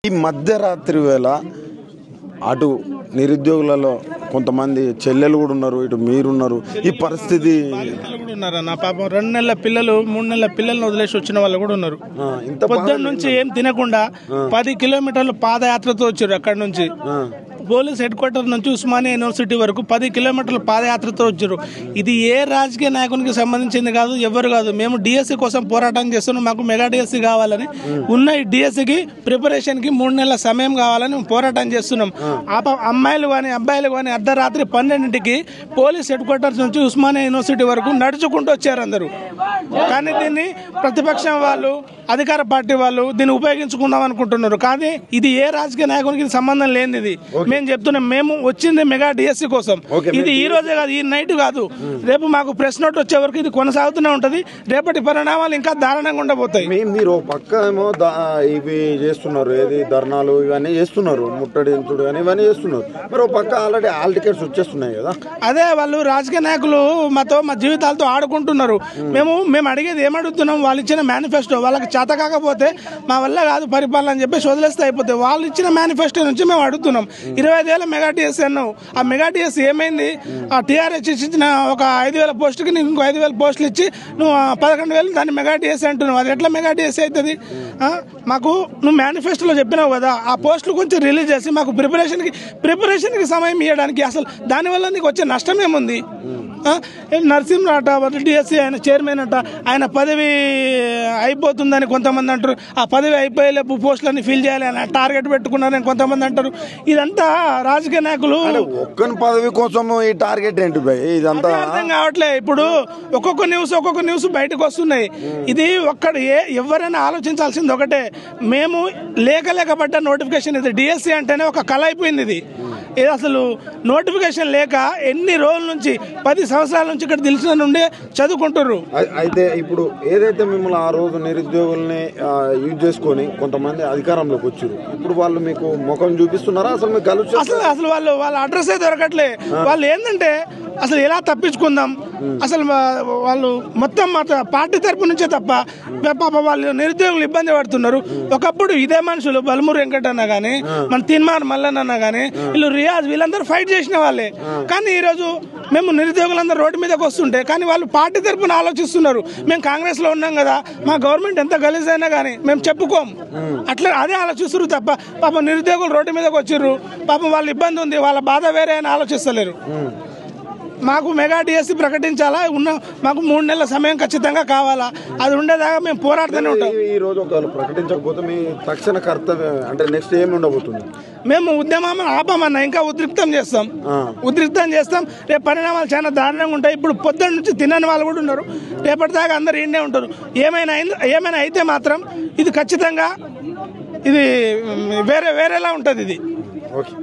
ఈ మధ్యరాత్రి వేళ అటు నిరుద్యోగులలో కొంతమంది చెల్లెలు కూడా ఉన్నారు, ఇటు మీరున్నారు. ఈ పరిస్థితి కూడా ఉన్నారన్న పాపం 2 నెలల పిల్లలు 3 నెలల పిల్లల్ని వదిలేసి వచ్చిన వాళ్ళు కూడా ఉన్నారు. పొద్దున్న నుంచి ఏం తినకుండా 10 కిలోమీటర్లు పాదయాత్రతో వచ్చారు. అక్కడ నుంచి పోలీస్ హెడ్ క్వార్టర్ నుంచి ఉస్మానియా యూనివర్సిటీ వరకు 10 కిలోమీటర్ల పాదయాత్రతో వచ్చారు. ఇది ఏ రాజకీయ నాయకునికి సంబంధించింది కాదు, ఎవరు కాదు. మేము డిఎస్సి కోసం పోరాటం చేస్తున్నాం. మాకు మెగా డిఎస్సి కావాలని ఉన్న ఈ డిఎస్సికి ప్రిపరేషన్కి 3 నెలల సమయం కావాలని పోరాటం చేస్తున్నాం. అమ్మాయిలు కానీ అబ్బాయిలు కానీ అర్ధరాత్రి 12ంటికి పోలీస్ హెడ్ క్వార్టర్స్ నుంచి ఉస్మానియా యూనివర్సిటీ వరకు నడుచుకుంటూ వచ్చారు అందరూ. కానీ దీన్ని ప్రతిపక్షం వాళ్ళు, అధికార పార్టీ వాళ్ళు దీన్ని ఉపయోగించుకుందాం అనుకుంటున్నారు. కానీ ఇది ఏ రాజకీయ నాయకునికి సంబంధం లేనిది. మేము చెప్తున్నాం, మేము వచ్చింది మెగా డిఎస్సి కోసం. ఇది ఈ రోజే కాదు, ఈ నైట్ కాదు, రేపు మాకు ప్రెస్ నోట్ వచ్చే వరకు ఇది కొనసాగుతూనే ఉంటది. రేపటి పరిణామాలు ఇంకా దారుణంగా ఉండబోతాయి. మీరు పక్క ఏమో ఇవి చేస్తున్నారు, ఏది ధర్నాలు ఇవన్నీ చేస్తున్నారు, ముట్టడించుడు కానీ ఇవన్నీ చేస్తున్నారు. మరి ఒక పక్క ఆల్రెడీ ఆల్ టికెట్స్ వచ్చేస్తున్నాయి కదా. అదే వాళ్ళు రాజకీయ నాయకులు మాతో మా జీవితాలతో ఆడుకుంటున్నారు. మేము అడిగేది ఏమడుగుతున్నాం, వాళ్ళు ఇచ్చిన మేనిఫెస్టో వాళ్ళకి చేత కాకపోతే మా వల్ల కాదు పరిపాలన అని చెప్పి వదిలేస్తే అయిపోతాయి. వాళ్ళు ఇచ్చిన మేనిఫెస్టో నుంచి మేము అడుగుతున్నాం. 25 ఏళ్ళ మెగా డిఎస్సీ అన్నావు, ఆ మెగా డిఎస్సీ ఏమైంది? ఆ టీఆర్ఎస్ ఇచ్చిన ఒక 5,000 పోస్టుకి నీకు ఇంకో 5,000 పోస్టులు ఇచ్చి నువ్వు 11,000 దాన్ని మెగా డిఎస్సీ అంటున్నావు. అది ఎట్లా మెగా డిఎస్సీ అవుతుంది? మాకు నువ్వు మేనిఫెస్టోలో చెప్పినావు కదా, ఆ పోస్టులు కొంచెం రిలీజ్ చేసి మాకు ప్రిపరేషన్కి సమయం ఇవ్వడానికి అసలు దానివల్ల నీకు వచ్చే నష్టం ఏముంది? నరసింహరాట డిఎస్సీ ఆయన చైర్మన్ అట, ఆయన పదవి అయిపోతుందని కొంతమంది అంటారు. ఆ పదవి అయిపోయేలేపు పోస్టులన్నీ ఫిల్ చేయాలని టార్గెట్ పెట్టుకున్నారని కొంతమంది అంటారు. ఇదంతా రాజకీయ నాయకులు ఒక్క పదవి కోసం ఈ టార్గెట్ ఏంటి ఇదంతా అర్థం కావట్లే. ఇప్పుడు ఒక్కొక్క న్యూస్ బయటకు వస్తున్నాయి. ఇది ఎవరైనా ఆలోచించాల్సింది ఒకటే, మేము లేకపడ్డ నోటిఫికేషన్ ఇది. డిఎస్సీ అంటేనే ఒక కళ అయిపోయింది. ఇది అసలు నోటిఫికేషన్ లేక ఎన్ని రోజుల నుంచి 10 సంవత్సరాల నుంచి ఇక్కడ తెలిసిన నుండి చదువుకుంటారు. అయితే ఇప్పుడు ఏదైతే మిమ్మల్ని ఆ రోజు నిరుద్యోగుల్ని యూజ్ చేసుకొని కొంతమంది అధికారంలోకి వచ్చారు, ఇప్పుడు వాళ్ళు మీకు ముఖం చూపిస్తున్నారా? అసలు మీకు అసలు వాళ్ళ అడ్రస్ అయితే దొరకట్లే. వాళ్ళు ఏంటంటే అసలు ఎలా తప్పించుకుందాం, అసలు వాళ్ళు మొత్తం పార్టీ తరపు నుంచే తప్ప పాప వాళ్ళు నిరుద్యోగులు ఇబ్బంది పడుతున్నారు. ఒకప్పుడు ఇదే మనుషులు బలమూరు వెంకటన్న కానీ మన తిన్మార్ మల్లన్న కానీ వీళ్ళు రియాజ్ వీళ్ళందరూ ఫైట్ చేసిన వాళ్ళే. కానీ ఈరోజు మేము నిరుద్యోగులందరూ రోడ్డు మీదకి వస్తుంటే కానీ వాళ్ళు పార్టీ తరపున ఆలోచిస్తున్నారు. మేము కాంగ్రెస్ లో ఉన్నాం కదా, మా గవర్నమెంట్ ఎంత గలీజ్ అయినా కానీ మేము చెప్పుకోం, అట్లా అదే ఆలోచిస్తున్నారు తప్ప పాపం నిరుద్యోగులు రోడ్డు మీదకి వచ్చిర్రు, పాపం వాళ్ళ ఇబ్బంది ఉంది, వాళ్ళ బాధ వేరే అని ఆలోచిస్తలేరు. మాకు మెగా డిఎస్సీ ప్రకటించాలా, మాకు 3 నెలల సమయం ఖచ్చితంగా కావాలా. అది ఉండేదాకా మేము పోరాడుతూనే ఉంటాం. ఈ రోజు ఒకవేళ ప్రకటించకపోతే మీ తక్షణ కర్తవ్యం అంటే నెక్స్ట్ ఏమి ఉండబోతుంది? మేము ఉద్యమం ఆపమన్నా ఇంకా ఉద్రిక్తం చేస్తాం. రేపు పరిణామాలు చాలా దారుణంగా ఉంటాయి. ఇప్పుడు పొద్దున్న నుంచి తినని వాళ్ళు కూడా ఉన్నారు, రేపటిదాకా అందరు ఇండే ఉంటారు. ఏమైనా అయితే మాత్రం ఇది ఖచ్చితంగా ఇది వేరేలా ఉంటుంది ఇది. ఓకే.